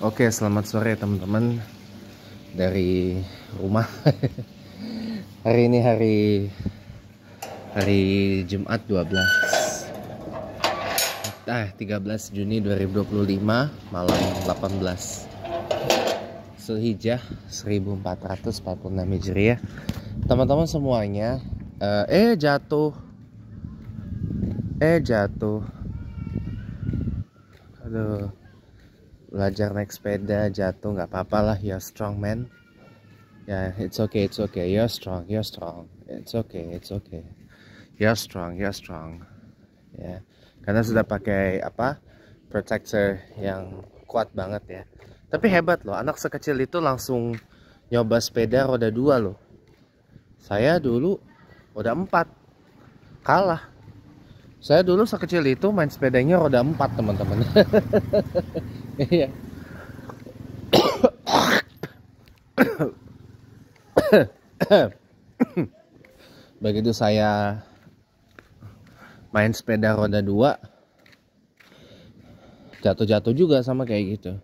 Oke, selamat sore teman-teman dari rumah. Hari ini hari Jumat 13 Juni 2025 malam 18 Zulhijjah 1446 Hijriah. Teman-teman semuanya, jatuh. Aduh. Belajar naik sepeda jatuh nggak apa-apa lah, you're strong man. Ya, it's okay, you're strong, it's okay, you're strong. Ya, karena sudah pakai protector yang kuat banget ya. Tapi hebat loh, anak sekecil itu langsung nyoba sepeda roda 2 loh. Saya dulu roda 4 kalah. Saya dulu sekecil itu main sepedanya roda 4 teman-teman. Iya. Begitu saya main sepeda roda 2, jatuh-jatuh juga sama kayak gitu.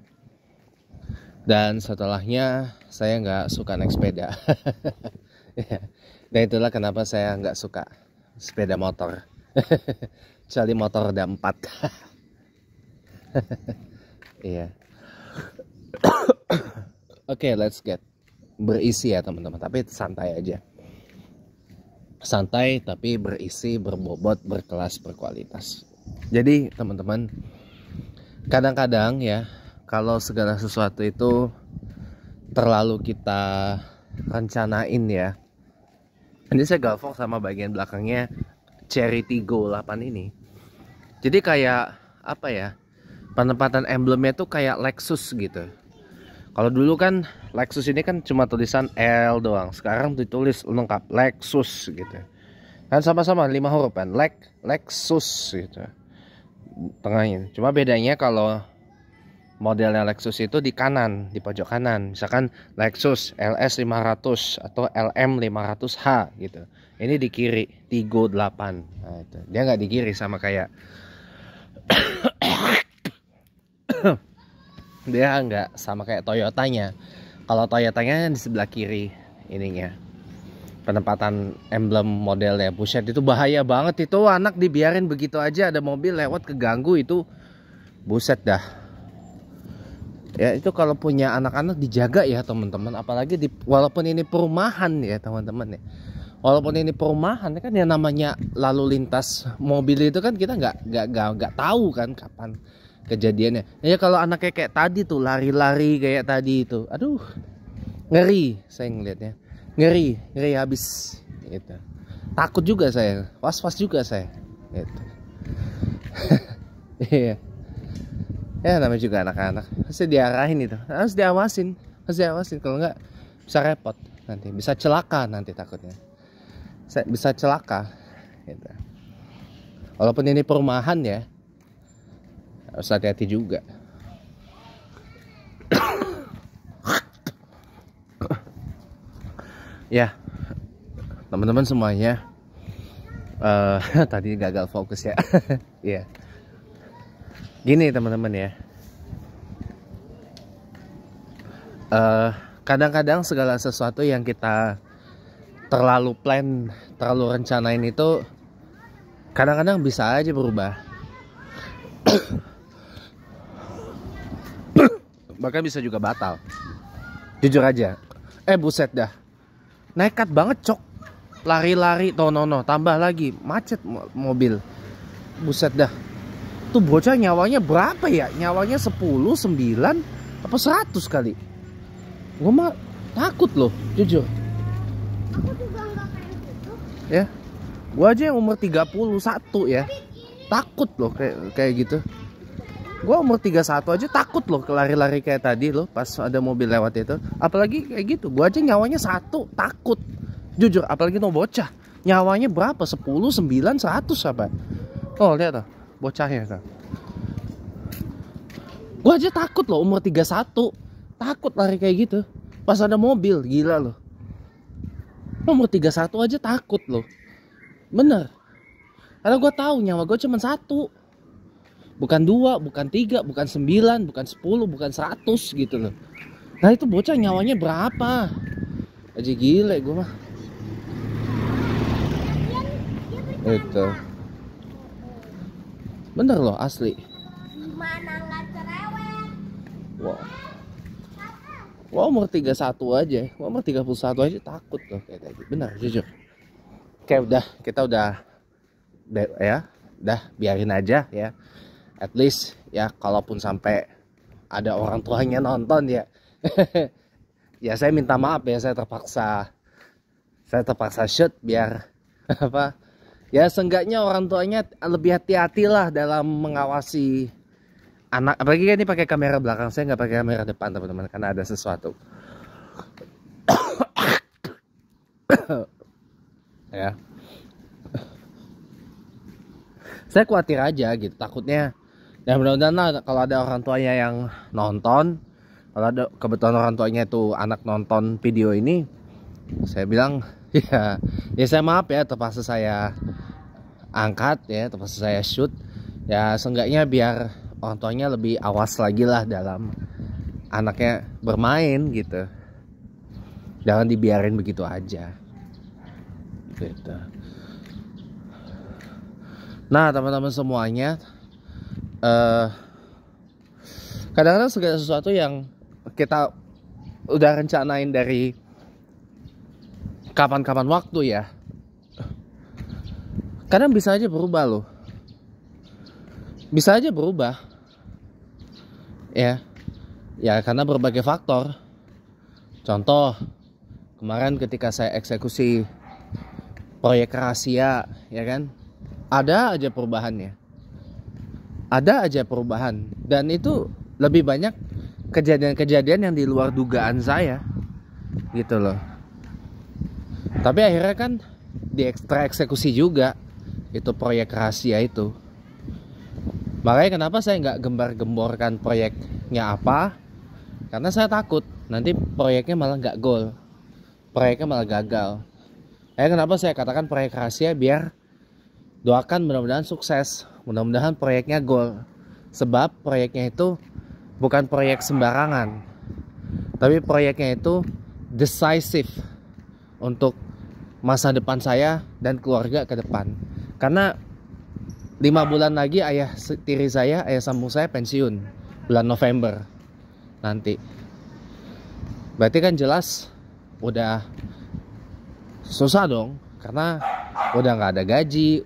Dan setelahnya saya nggak suka naik sepeda. Dan itulah kenapa saya nggak suka sepeda motor. Kecuali motor roda 4. Iya. Oke, let's get berisi ya teman-teman. Tapi santai aja. Santai tapi berisi, berbobot, berkelas, berkualitas. Jadi teman-teman, kadang-kadang ya, kalau segala sesuatu itu terlalu kita rencanain ya. Ini saya galvok sama bagian belakangnya Cherry Tiggo 8 ini. Jadi kayak apa ya? Penempatan emblemnya tuh kayak Lexus gitu. Kalau dulu kan Lexus ini kan cuma tulisan L doang. Sekarang ditulis lengkap Lexus gitu. Kan sama-sama 5 huruf kan, Lexus gitu. Tengahnya. Cuma bedanya kalau modelnya Lexus itu di kanan, di pojok kanan. Misalkan Lexus LS 500 atau LM 500H gitu. Ini di kiri, Tiggo 8. Nah, itu. Dia nggak di kiri sama kayak dia nggak sama kayak Toyotanya. Kalau Toyotanya di sebelah kiri ininya. Penempatan emblem modelnya. Buset, itu bahaya banget itu, anak dibiarin begitu aja, ada mobil lewat keganggu itu. Buset dah. Ya itu kalau punya anak-anak dijaga ya teman-teman, apalagi walaupun ini perumahan ya teman-teman ya. Walaupun ini perumahan kan yang namanya lalu lintas mobil itu kan kita nggak tahu kan kapan kejadiannya. Ya kalau anaknya kayak tadi tuh lari-lari kayak tadi itu, aduh ngeri saya ngelihatnya, ngeri habis gitu. Takut juga saya, was-was juga saya gitu. Iya. Ya namanya juga anak-anak, harus diarahin itu, harus diawasin kalau nggak bisa repot nanti, bisa celaka nanti takutnya. Bisa celaka gitu. Walaupun ini perumahan ya, harus hati-hati juga. Ya teman-teman semuanya, tadi gagal fokus ya. Iya. Gini teman-teman ya, kadang-kadang segala sesuatu yang kita terlalu plan, terlalu rencanain itu kadang-kadang bisa aja berubah. Bahkan bisa juga batal. Jujur aja. Buset dah. Nekat banget cok. Lari-lari no, tambah lagi macet mobil. Buset dah. Tuh bocah nyawanya berapa ya? Nyawanya 10, 9 apa 100 kali. Gue mah takut loh, jujur. Aku juga enggak kayak gitu. Ya. Gua aja yang umur 31 ya. Takut loh kayak gitu. Gua umur 31 aja takut loh lari-lari kayak tadi loh pas ada mobil lewat itu. Apalagi kayak gitu. Gua aja nyawanya 1, takut. Jujur, apalagi no bocah. Nyawanya berapa? 10, 9, 100 apa? Oh, lihat tuh bocahnya kan. Gua aja takut loh umur 31. Takut lari kayak gitu. Pas ada mobil, gila loh. Umur 31 aja takut loh. Bener. Karena gue tahu nyawa gue cuma 1. Bukan 2, bukan 3, bukan 9, bukan 10, bukan 100 gitu loh. Nah itu bocah nyawanya berapa? Aja gile gue mah. Itu bener loh, asli. Gimana nggak cerewet? Wow. Wah umur 31 aja, umur 31 aja takut loh kayak tadi. Bener, jujur. Kayak kita udah ya, udah biarin aja ya. At least ya, kalaupun sampai ada orang tuanya nonton ya. Ya saya minta maaf ya, saya terpaksa shoot biar apa? Ya seenggaknya orang tuanya lebih hati-hati lah dalam mengawasi anak. Apalagi kan ini pakai kamera belakang, saya nggak pakai kamera depan teman-teman, karena ada sesuatu. Ya, saya khawatir aja gitu, takutnya. Dan mudah-mudahan lah kalau ada orang tuanya yang nonton, kalau ada kebetulan orang tuanya itu anak nonton video ini, saya bilang ya saya maaf ya, terpaksa saya angkat ya, terpaksa saya shoot ya, seenggaknya biar orang tuanya lebih awas lagi lah dalam anaknya bermain gitu, jangan dibiarin begitu aja gitu. Nah teman-teman semuanya, kadang-kadang segala sesuatu yang kita udah rencanain dari kapan-kapan waktu ya, kadang bisa aja berubah loh, bisa aja berubah ya karena berbagai faktor. Contoh kemarin ketika saya eksekusi proyek rahasia ya kan, ada aja perubahan, dan itu lebih banyak kejadian-kejadian yang di luar dugaan saya gitu loh. Tapi akhirnya kan eksekusi juga itu proyek rahasia itu. Makanya kenapa saya nggak gembar-gemborkan proyeknya apa, karena saya takut nanti proyeknya malah nggak goal, proyeknya malah gagal. Kenapa saya katakan proyek rahasia, biar doakan mudah-mudahan sukses, mudah-mudahan proyeknya goal. Sebab proyeknya itu bukan proyek sembarangan, tapi proyeknya itu decisive untuk masa depan saya dan keluarga ke depan. Karena 5 bulan lagi ayah tiri saya, ayah sambung saya pensiun bulan November nanti. Berarti kan jelas udah susah dong, karena udah nggak ada gaji,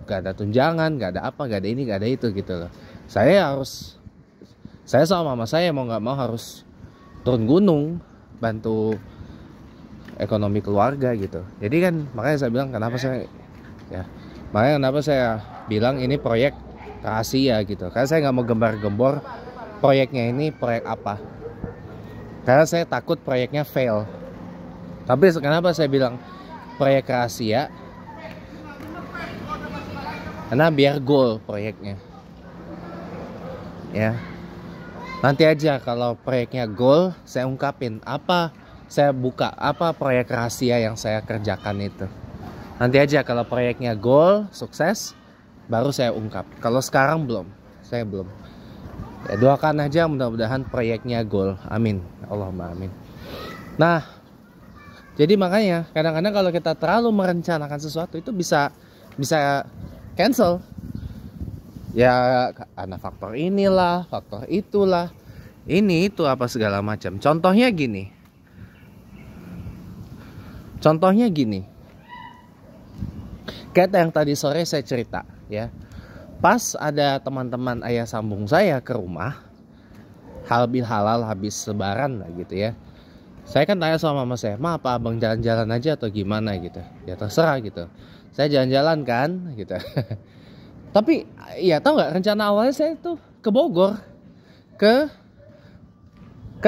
nggak ada tunjangan, nggak ada apa, nggak ada ini, nggak ada itu gitu loh. Saya sama mama saya mau nggak mau harus turun gunung bantu ekonomi keluarga gitu. Jadi kan makanya saya bilang kenapa saya bilang ini proyek rahasia gitu. Karena saya nggak mau gembar-gembor proyeknya ini proyek apa, karena saya takut proyeknya fail. Tapi kenapa saya bilang proyek rahasia, karena biar goal proyeknya ya. Nanti aja kalau proyeknya goal, saya ungkapin apa, saya buka apa proyek rahasia yang saya kerjakan itu. Nanti aja kalau proyeknya goal, sukses, baru saya ungkap. Kalau sekarang belum, saya belum. Ya doakan aja mudah-mudahan proyeknya goal. Amin. Allahumma amin. Nah, jadi makanya kadang-kadang kalau kita terlalu merencanakan sesuatu itu bisa cancel. Ya karena faktor inilah, faktor itulah, ini itu apa segala macam. Contohnya gini. Kayak yang tadi sore saya cerita ya. Pas ada teman-teman ayah sambung saya ke rumah, halal habis lebaran lah gitu ya. Saya kan tanya sama mama saya, "Ma, apa abang jalan-jalan aja atau gimana gitu?" Ya terserah gitu. Saya jalan-jalan kan gitu. Tapi ya tahu nggak, rencana awalnya saya tuh ke Bogor, ke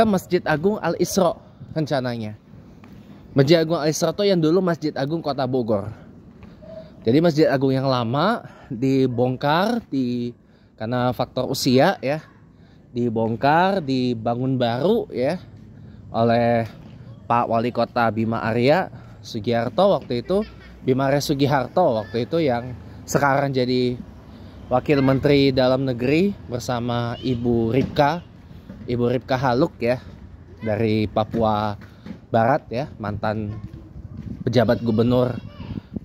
Masjid Agung Al Isra rencananya. Masjid Agung Al Isra tuh yang dulu Masjid Agung Kota Bogor. Jadi Masjid Agung yang lama dibongkar karena faktor usia ya, dibongkar, dibangun baru ya oleh Pak Wali Kota Bima Arya Sugiharto waktu itu, Bima Arya Sugiharto waktu itu, yang sekarang jadi Wakil Menteri Dalam Negeri bersama Ibu Ripka Haluk ya, dari Papua Barat ya, mantan pejabat gubernur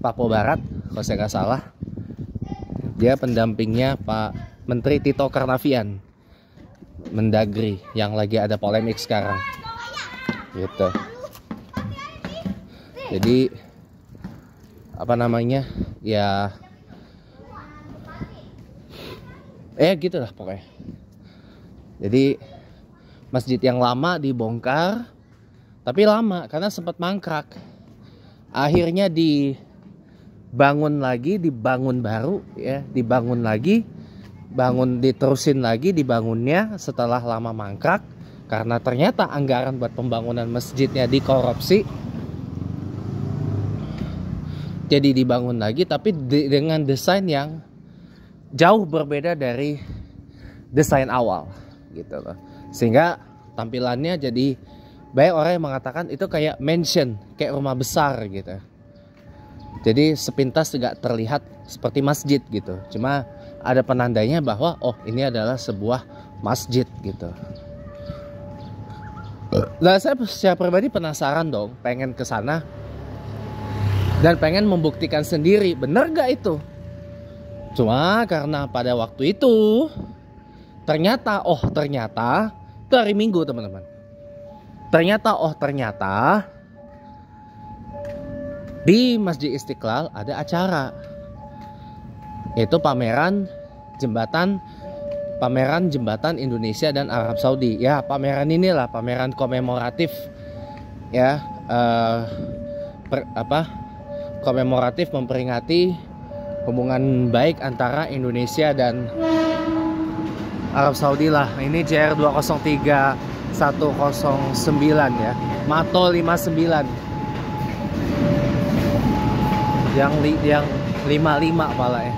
Papua Barat kalau saya nggak salah. Dia pendampingnya Pak Menteri Tito Karnavian, Mendagri, yang lagi ada polemik sekarang gitu. Jadi apa namanya ya, gitulah pokoknya. Jadi masjid yang lama dibongkar, tapi lama karena sempat mangkrak. Akhirnya dibangun lagi, dibangun baru ya, dibangun lagi, diterusin lagi dibangunnya setelah lama mangkrak karena ternyata anggaran buat pembangunan masjidnya dikorupsi. Jadi dibangun lagi tapi dengan desain yang jauh berbeda dari desain awal gitu loh. Sehingga tampilannya jadi banyak orang yang mengatakan itu kayak mansion, kayak rumah besar gitu. Jadi sepintas tidak terlihat seperti masjid gitu. Cuma ada penandanya bahwa oh ini adalah sebuah masjid gitu. Nah saya secara pribadi penasaran dong, pengen ke sana dan pengen membuktikan sendiri bener gak itu. Cuma karena pada waktu itu ternyata itu hari Minggu teman-teman. Ternyata di Masjid Istiqlal ada acara, yaitu pameran jembatan Indonesia dan Arab Saudi. Ya pameran inilah pameran komemoratif ya, komemoratif memperingati hubungan baik antara Indonesia dan Arab Saudi lah. Ini JR 203 109 ya, Mato 59 yang 55 pala ya,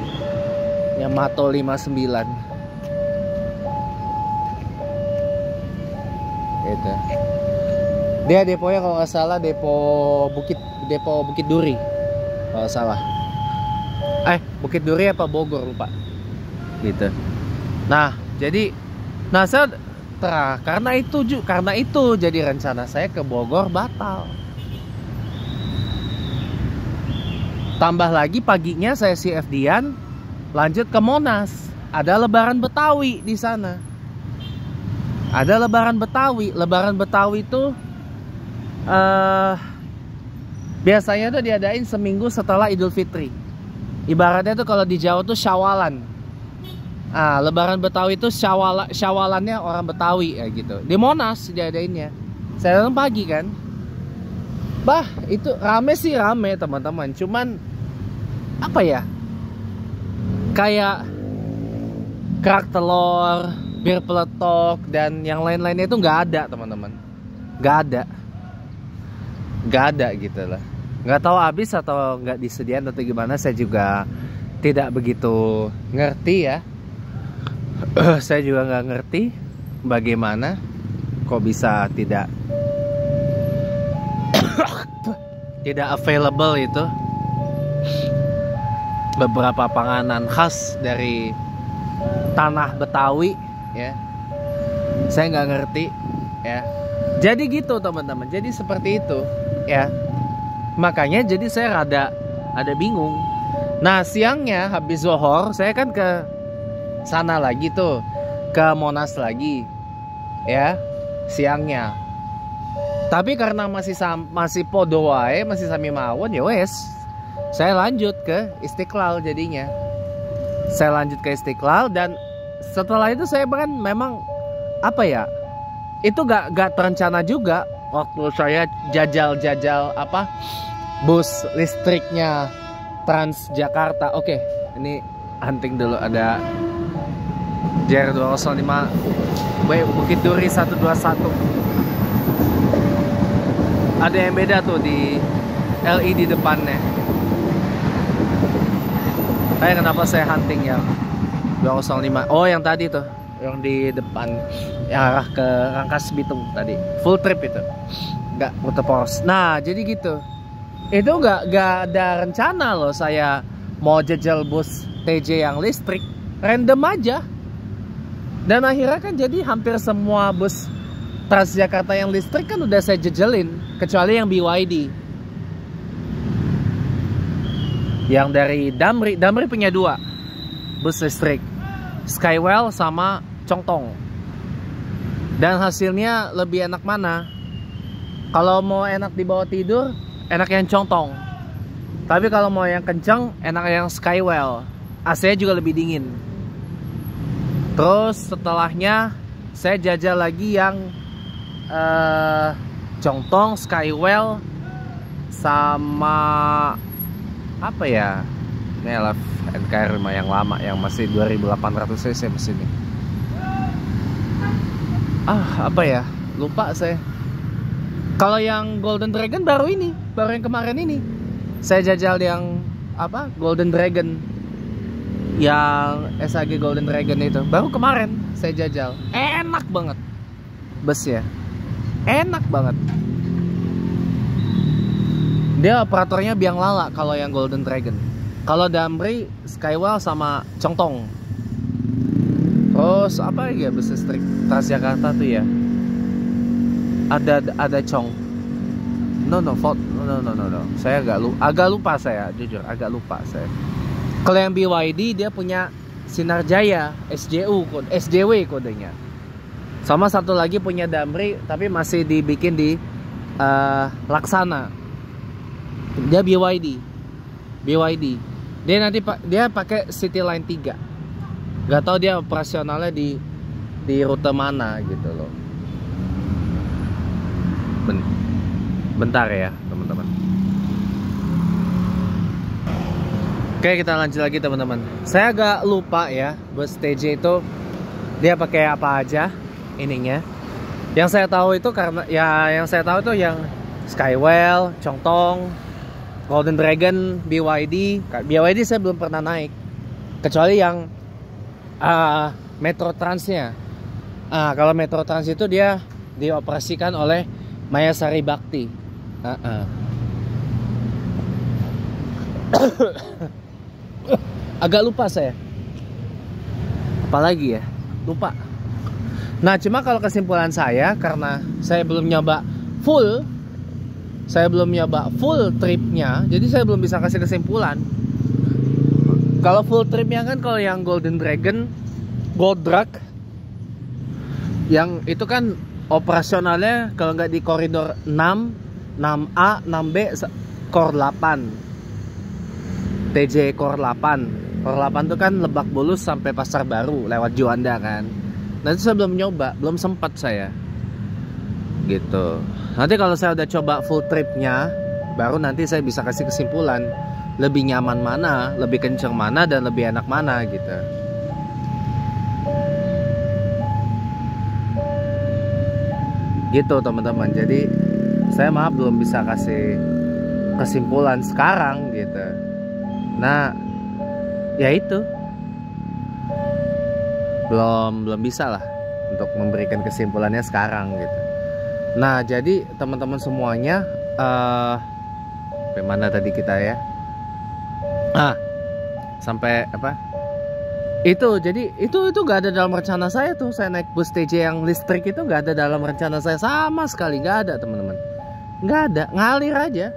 yang Mato 59 gitu. Dia deponya kalau nggak salah depo Bukit Duri kalau nggak salah. Bukit Duri apa Bogor lupa gitu. Nah jadi saya karena itu jadi rencana saya ke Bogor batal. Tambah lagi paginya saya CFD-an lanjut ke Monas. Ada Lebaran Betawi di sana. Ada Lebaran Betawi. Lebaran Betawi itu biasanya tuh diadain seminggu setelah Idul Fitri. Ibaratnya tuh kalau di Jawa tuh Syawalan. Lebaran Betawi itu Syawalannya orang Betawi ya gitu. Di Monas diadainnya. Saya datang pagi kan. Itu rame teman-teman. Cuman apa ya? Kayak kerak telur, bir peletok dan yang lain-lainnya itu nggak ada teman-teman. Nggak ada gitu lah. Nggak tahu habis atau nggak disediain atau gimana, saya juga tidak begitu ngerti ya. Saya juga nggak ngerti bagaimana kok bisa tidak available itu beberapa panganan khas dari tanah Betawi ya. Saya nggak ngerti ya. Jadi gitu teman-teman. Jadi seperti itu ya. Makanya jadi saya ada bingung. Nah siangnya habis zuhur saya kan ke sana lagi tuh, ke Monas lagi ya siangnya. Tapi karena masih podo wae, masih sami mawon ya wes. Saya lanjut ke Istiqlal jadinya. Saya lanjut ke Istiqlal dan setelah itu saya kan memang apa ya? Itu gak terencana juga waktu saya jajal bus listriknya Transjakarta. Oke, ini hunting dulu, ada JR 205 Bukit Duri 121. Ada yang beda tuh di LED depannya. Kayak kenapa saya hunting yang 205? Oh yang tadi tuh, yang di depan, yang arah ke Rangkas Bitung tadi, full trip itu, nggak muter poros. Nah jadi gitu. Itu nggak ada rencana loh saya mau jajal bus TJ yang listrik random aja. Dan akhirnya kan jadi hampir semua bus Transjakarta yang listrik kan udah saya jejelin, kecuali yang BYD. Yang dari Damri punya 2 bus listrik, Skywell sama Chongtong. Dan hasilnya lebih enak mana? Kalau mau enak dibawa tidur, enak yang Chongtong. Tapi kalau mau yang kencang, enak yang Skywell. AC-nya juga lebih dingin. Terus setelahnya saya jajal lagi yang Chongtong, Skywell, sama apa ya? Ini LF NKR yang lama, yang masih 2800 cc mesinnya. Apa ya? Lupa saya. Kalau yang Golden Dragon baru yang kemarin ini. Saya jajal yang apa? Golden Dragon. Yang SAG Golden Dragon itu baru kemarin saya jajal. Enak banget busnya. Enak banget. Dia operatornya biang lala kalau yang Golden Dragon. Kalau Damri, Skywell sama Chongtong. Terus apa lagi ya bus listrik Transjakarta tuh ya? Ada Chong. No. Saya agak lupa saya, jujur agak lupa saya. Kalau yang BYD dia punya Sinar Jaya SJW kodenya. Sama satu lagi punya Damri tapi masih dibikin di Laksana. Dia BYD. Dia nanti dia pakai City Line 3. Gak tahu dia operasionalnya di rute mana gitu loh. Bentar ya teman-teman. Oke, kita lanjut lagi teman-teman. Saya agak lupa ya bus TJ itu dia pakai apa aja ininya. Yang saya tahu itu yang Skywell, Chongtong, Golden Dragon, BYD. BYD saya belum pernah naik, kecuali yang Metro Transnya. Kalau Metro Trans itu dia dioperasikan oleh Mayasari Bakti. Agak lupa saya. Apalagi ya? Lupa. Nah, cuma kalau kesimpulan saya, karena saya belum nyoba full tripnya, jadi saya belum bisa kasih kesimpulan. Kalau full tripnya kan kalau yang Golden Dragon, Gold Drag, yang itu kan operasionalnya kalau nggak di koridor 6, 6A, 6B, Core 8. TJ Core 8. Core 8 itu kan Lebak Bulus sampai Pasar Baru lewat Juanda kan. Nanti saya belum nyoba, belum sempat saya. Gitu. Nanti kalau saya udah coba full tripnya, baru nanti saya bisa kasih kesimpulan lebih nyaman mana, lebih kenceng mana, dan lebih enak mana gitu. Gitu teman-teman. Jadi saya maaf belum bisa kasih kesimpulan sekarang gitu. Nah, ya itu belum bisa lah untuk memberikan kesimpulannya sekarang gitu. Nah, jadi teman-teman semuanya sampai mana tadi kita ya? Sampai apa? Itu jadi itu nggak ada dalam rencana saya tuh. Saya naik bus TJ yang listrik itu nggak ada dalam rencana saya sama sekali, nggak ada teman-teman. Nggak ada, ngalir aja.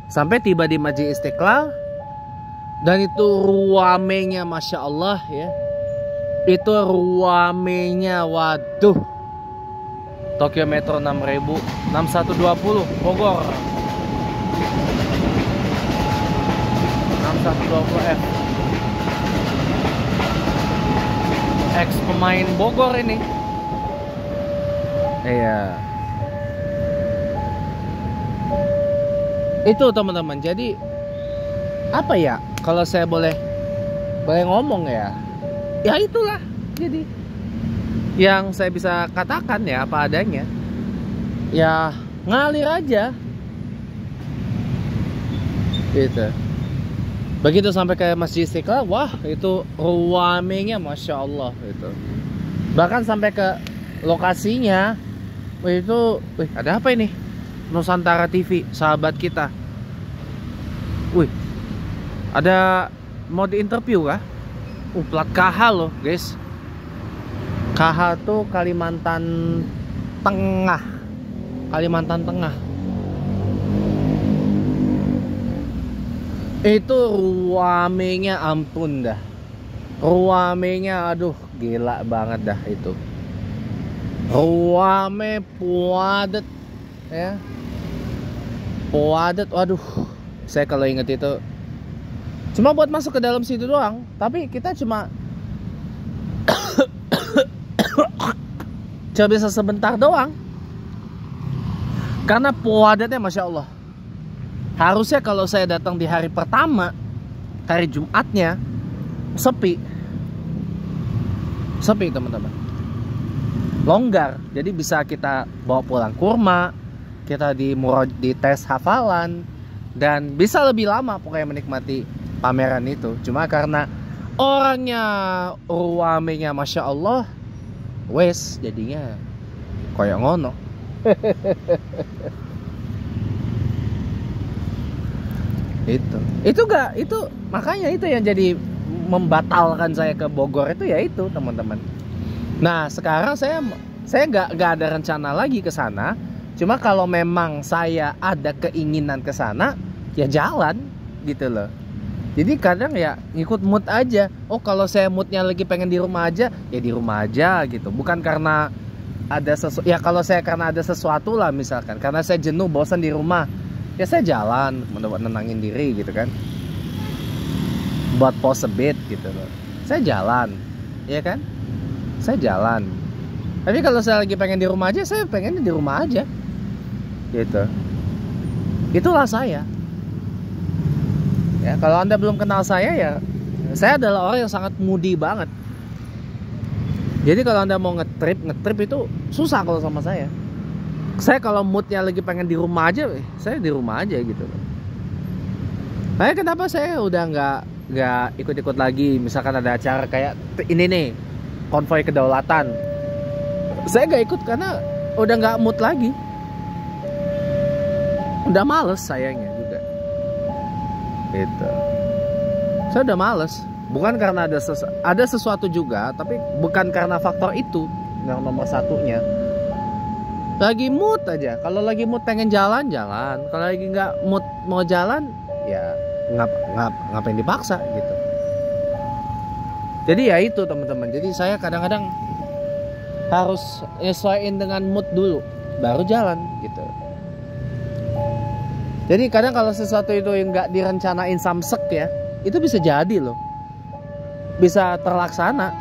Sampai tiba di Masjid Istiqlal dan itu ruamenya masya Allah ya. Itu ruamenya, waduh. Tokyo Metro 6000 6120 Bogor 6120F. Ex pemain Bogor ini. Iya. Itu teman-teman. Jadi apa ya? Kalau saya boleh ngomong ya. Ya itulah. Jadi yang saya bisa katakan ya apa adanya. Ya ngalir aja. Gitu. Begitu sampai ke Masjid Istiqlal, wah itu ruamenya masya Allah itu. Bahkan sampai ke lokasinya, itu, ada apa ini? Nusantara TV, sahabat kita. Ada mau di interview kah? plat KH loh guys. KH tuh Kalimantan Tengah. Kalimantan Tengah. Itu ruamenya ampun dah. Ruamenya aduh gila banget dah itu. Ruame puadet ya. Puadet, waduh. Saya kalau inget itu cuma buat masuk ke dalam situ doang, tapi kita cuma bisa sebentar doang. Karena puadatnya Masya Allah. Harusnya kalau saya datang di hari pertama, hari Jumatnya, sepi. Sepi teman-teman. Longgar. Jadi bisa kita bawa pulang kurma, kita di tes hafalan, dan bisa lebih lama pokoknya menikmati pameran itu. Cuma karena orangnya ruamenya Masya Allah, wes jadinya koyak ngono. itu makanya itu yang jadi membatalkan saya ke Bogor itu, ya itu teman-teman. Nah sekarang saya nggak ada rencana lagi ke sana. Cuma kalau memang saya ada keinginan ke sana, ya jalan gitu loh. Jadi kadang ya ngikut mood aja. Oh kalau saya moodnya lagi pengen di rumah aja, ya di rumah aja gitu. Bukan karena ada sesuatu. Ya kalau saya karena ada sesuatu lah misalkan. Karena saya jenuh, bosan di rumah, ya saya jalan, menenangin diri gitu kan. Buat pause a bit gitu loh. Saya jalan, ya kan? Saya jalan. Tapi kalau saya lagi pengen di rumah aja, saya pengen di rumah aja. Gitu. Itulah saya. Ya, kalau Anda belum kenal saya, ya saya adalah orang yang sangat moody banget. Jadi kalau Anda mau ngetrip itu susah kalau sama saya. Saya kalau moodnya lagi pengen di rumah aja, saya di rumah aja gitu. Nah, kenapa saya udah nggak ikut-ikut lagi? Misalkan ada acara kayak ini nih, konvoi kedaulatan, saya nggak ikut karena udah nggak mood lagi. Udah males sayangnya juga. Gitu. Saya udah males. Bukan karena ada sesuatu juga, tapi bukan karena faktor itu yang nomor satunya. Lagi mood aja. Kalau lagi mood pengen jalan. Kalau lagi nggak mood mau jalan, ya ngapain dipaksa gitu. Jadi ya itu teman-teman. Jadi saya kadang-kadang harus nyesuaiin dengan mood dulu, baru jalan gitu. Jadi kadang kalau sesuatu itu yang nggak direncanain samsek ya, itu bisa jadi loh, bisa terlaksana.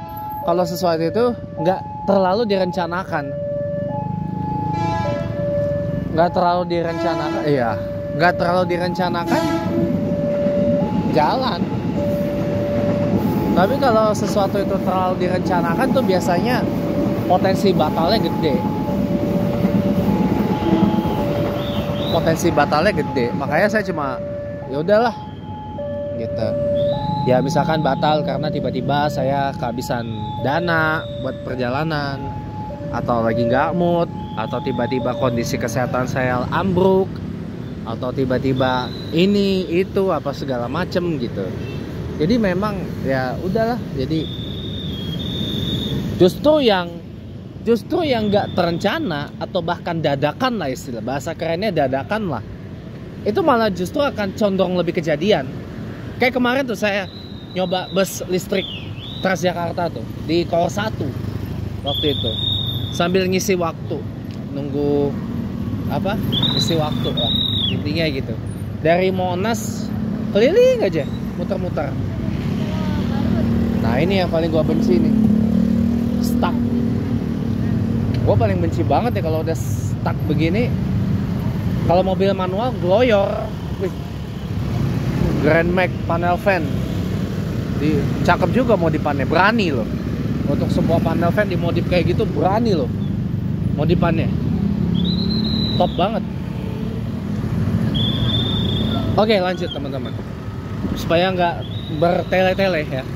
Kalau sesuatu itu nggak terlalu direncanakan, nggak terlalu direncanakan, jalan. Tapi kalau sesuatu itu terlalu direncanakan tuh biasanya potensi batalnya gede. Makanya saya cuma ya udahlah gitu. Ya misalkan batal karena tiba-tiba saya kehabisan dana buat perjalanan, atau lagi nggak mood, atau tiba-tiba kondisi kesehatan saya ambruk, atau tiba-tiba ini itu apa segala macem gitu. Jadi memang ya udahlah. Jadi justru yang nggak terencana atau bahkan dadakan lah, istilah bahasa kerennya dadakan lah, itu malah justru akan condong lebih kejadian. Kayak kemarin tuh saya nyoba bus listrik Transjakarta tuh di Kor 1 waktu itu, sambil ngisi waktu, nunggu ngisi waktu lah intinya gitu. Dari Monas keliling aja, muter-muter. Nah ini yang paling gua benci nih, stuck. Gue paling benci banget ya kalau udah stuck begini. Kalau mobil manual gloyor. Wih. Grand Max panel fan. Cakep juga modifannya, berani loh. Untuk sebuah panel fan dimodif kayak gitu berani loh modifannya. Top banget. Oke lanjut teman-teman. Supaya nggak bertele-tele ya.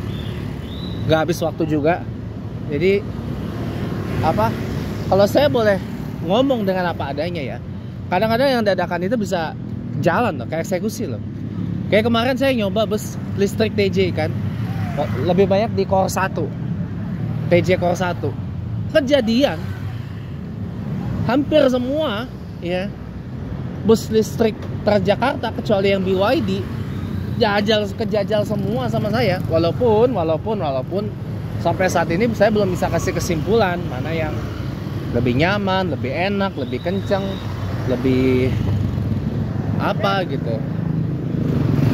Nggak habis waktu juga. Jadi kalau saya boleh ngomong dengan apa adanya ya, kadang-kadang yang dadakan itu bisa jalan loh, kayak eksekusi loh. Kayak kemarin saya nyoba bus listrik TJ kan, lebih banyak di Core 1, PJ Core 1. Kejadian hampir semua ya bus listrik Transjakarta kecuali yang BYD kejajal semua sama saya. Walaupun sampai saat ini saya belum bisa kasih kesimpulan mana yang lebih nyaman, lebih enak, lebih kenceng, lebih apa gitu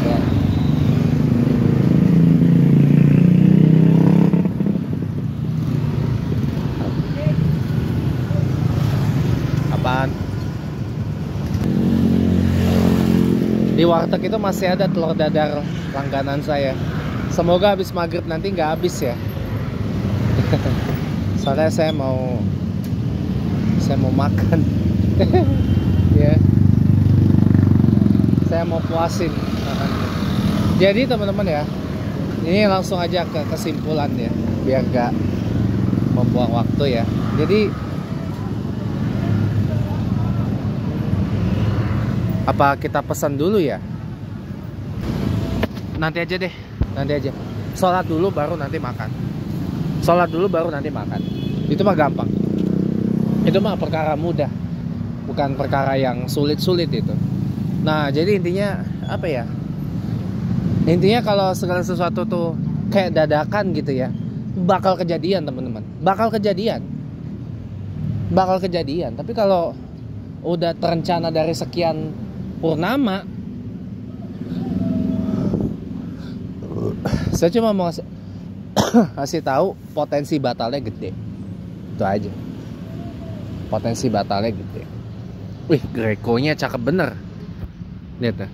ya. Apaan? Di warteg itu masih ada telur dadar langganan saya. Semoga habis maghrib nanti nggak habis ya. Soalnya saya mau makan. Ya. Saya mau puasin makan. Jadi teman-teman ya, ini langsung aja ke kesimpulan ya, biar gak membuang waktu ya. Jadi apa kita pesan dulu ya? Nanti aja deh, nanti aja. Sholat dulu baru nanti makan. Sholat dulu baru nanti makan. Itu mah gampang. Itu mah perkara mudah, bukan perkara yang sulit-sulit itu. Nah, jadi intinya apa ya? Intinya kalau segala sesuatu tuh kayak dadakan gitu ya, bakal kejadian teman-teman. Bakal kejadian. Tapi kalau udah terencana dari sekian purnama, saya cuma mau kasih tahu potensi batalnya gede. Itu aja. Potensi batalnya gede. Wih, Greco-nya cakep bener. Lihat ya.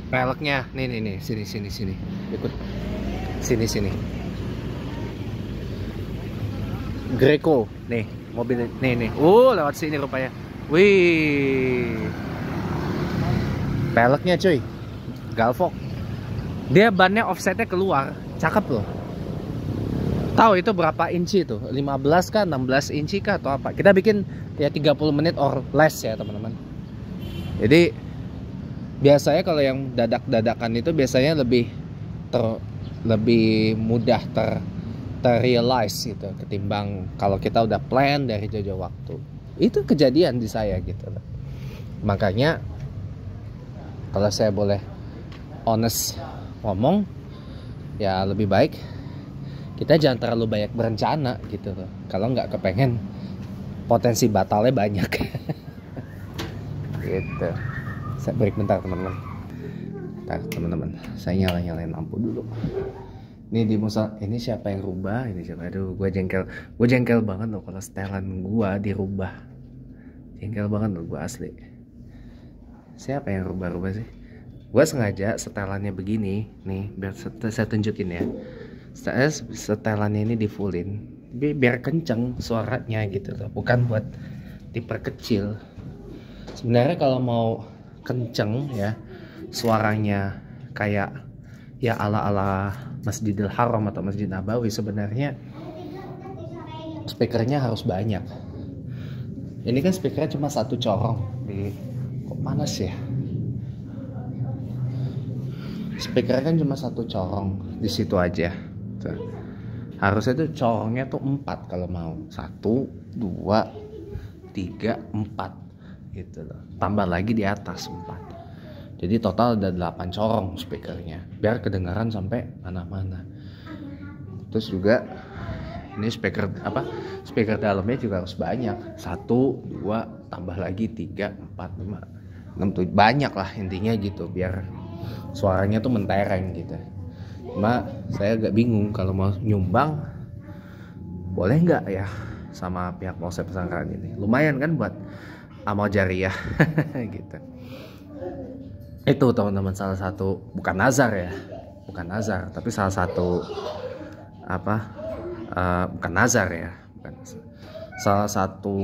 Peleknya nih sini. Ikut. Sini. Greco, nih, mobil nih. Lewat sini rupanya. Wih. Peleknya cuy. Galvok. Dia bannya offsetnya keluar. Cakep loh. Tahu itu berapa inci tuh? 15 kah, 16 inci kah atau apa? Kita bikin ya 30 menit or less ya, teman-teman. Jadi biasanya kalau yang dadakan itu biasanya lebih mudah terrealize gitu ketimbang kalau kita udah plan dari jauh-jauh waktu. Itu kejadian di saya gitu loh. Makanya kalau saya boleh honest ngomong, ya lebih baik kita jangan terlalu banyak berencana gitu loh. Kalau nggak kepengen potensi batalnya banyak. Gitu. Saya break bentar teman-teman. Saya nyalain lampu dulu. Ini di musal, ini siapa yang rubah? Ini siapa? Aduh, gue jengkel banget loh kalau setelan gue dirubah. Jengkel banget loh gue asli. Siapa yang rubah sih? Gue sengaja setelannya begini, nih biar saya tunjukin ya. Setelannya ini di fullin, biar kenceng suaranya gitu loh, bukan buat diperkecil. Sebenarnya kalau mau kenceng ya suaranya kayak ya ala Masjidil Haram atau Masjid Nabawi, sebenarnya speakernya harus banyak. Ini kan speakernya cuma satu corong. Kok panas ya? Speakernya kan cuma satu corong di situ aja. Tuh. Harusnya tuh corongnya tuh 4 kalau mau. 1, 2, 3, 4 gitu loh. Tambah lagi di atas 4. Jadi total ada 8 corong speakernya. Biar kedengaran sampai mana-mana. Terus juga ini speaker dalamnya juga harus banyak. 1, 2, tambah lagi 3, 4, 5, 6, 7. Banyak lah intinya gitu biar suaranya tuh mentereng gitu. Cuma saya agak bingung kalau mau nyumbang boleh nggak ya sama pihak Polsek Pesanggrahan ini. Lumayan kan buat amal jariah gitu. Itu teman-teman salah satu, bukan nazar ya, tapi salah satu bukan nazar ya, salah satu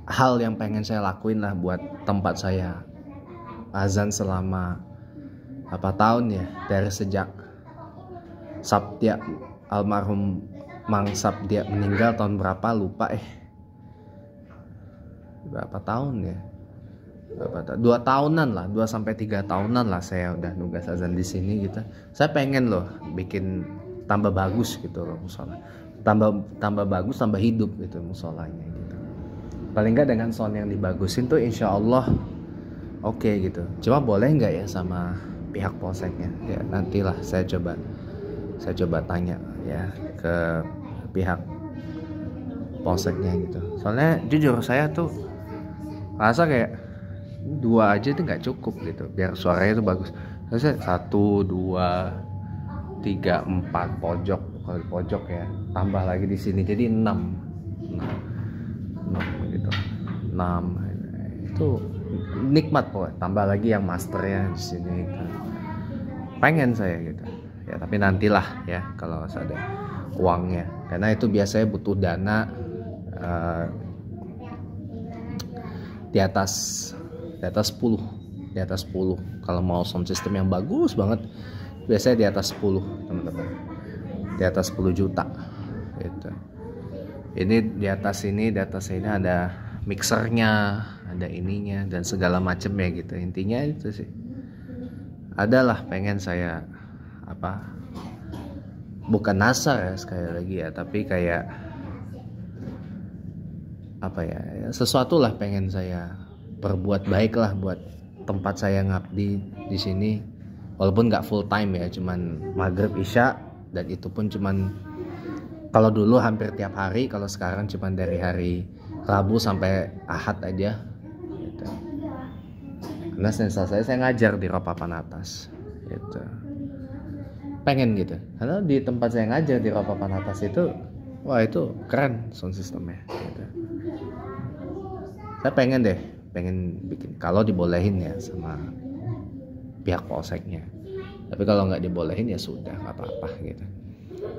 hal yang pengen saya lakuin lah buat tempat saya. Azan selama tahun ya, dari sejak Sabtia almarhum Mang Sabdia meninggal tahun berapa lupa berapa tahun ya, 2 tahunan lah, 2 sampai 3 tahunan lah saya udah nugas azan di sini gitu. Saya pengen loh bikin tambah bagus gitu loh musola. Tambah bagus, tambah hidup gitu musolanya gitu. Paling nggak dengan sound yang dibagusin tuh insya Allah oke gitu. Cuma boleh nggak ya sama pihak polseknya? Ya nantilah saya coba tanya ya ke pihak polseknya gitu. Soalnya jujur saya tuh rasa kayak 2 aja itu nggak cukup gitu biar suaranya itu bagus. Harusnya 1, 2, 3, 4 pojok, kalau di pojok ya, tambah lagi di sini jadi 6 gitu. 6 itu nikmat pokoknya, tambah lagi yang masternya di sini gitu. Pengen saya gitu ya, tapi nantilah ya kalau ada uangnya, karena itu biasanya butuh dana di atas 10 kalau mau sound system yang bagus banget biasanya di atas 10 teman-teman, di atas 10 juta gitu. Ini di atas ini ada mixernya, ada ininya dan segala macamnya gitu. Intinya itu sih, adalah pengen saya bukan nasar ya sekali lagi ya, tapi kayak sesuatu lah pengen saya perbuat baik lah buat tempat saya ngabdi di sini, walaupun nggak full time ya, cuman maghrib isya, dan itu pun cuman kalau dulu hampir tiap hari, kalau sekarang cuman dari hari Rabu sampai Ahad aja gitu. Karena sensasi saya ngajar di Ropapan atas gitu, pengen gitu, karena di tempat saya ngajar di Ropapan atas itu wah itu keren sound systemnya gitu. Saya pengen bikin kalau dibolehin ya sama pihak polseknya. Tapi kalau nggak dibolehin ya sudah, nggak apa-apa gitu.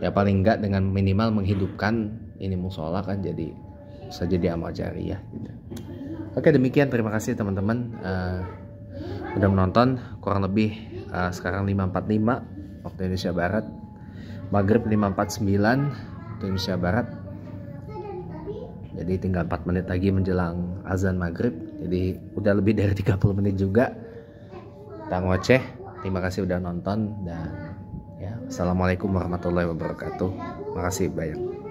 Ya paling nggak dengan minimal menghidupkan ini musola kan, jadi bisa jadi amal jariah gitu. Oke, demikian, terima kasih teman-teman udah menonton. Kurang lebih sekarang 5.45 waktu Indonesia Barat, maghrib 5.49 waktu Indonesia Barat. Jadi tinggal 4 menit lagi menjelang azan maghrib. Jadi udah lebih dari 30 menit juga kita ngoceh. Terima kasih udah nonton, dan ya assalamualaikum warahmatullahi wabarakatuh. Makasih banyak.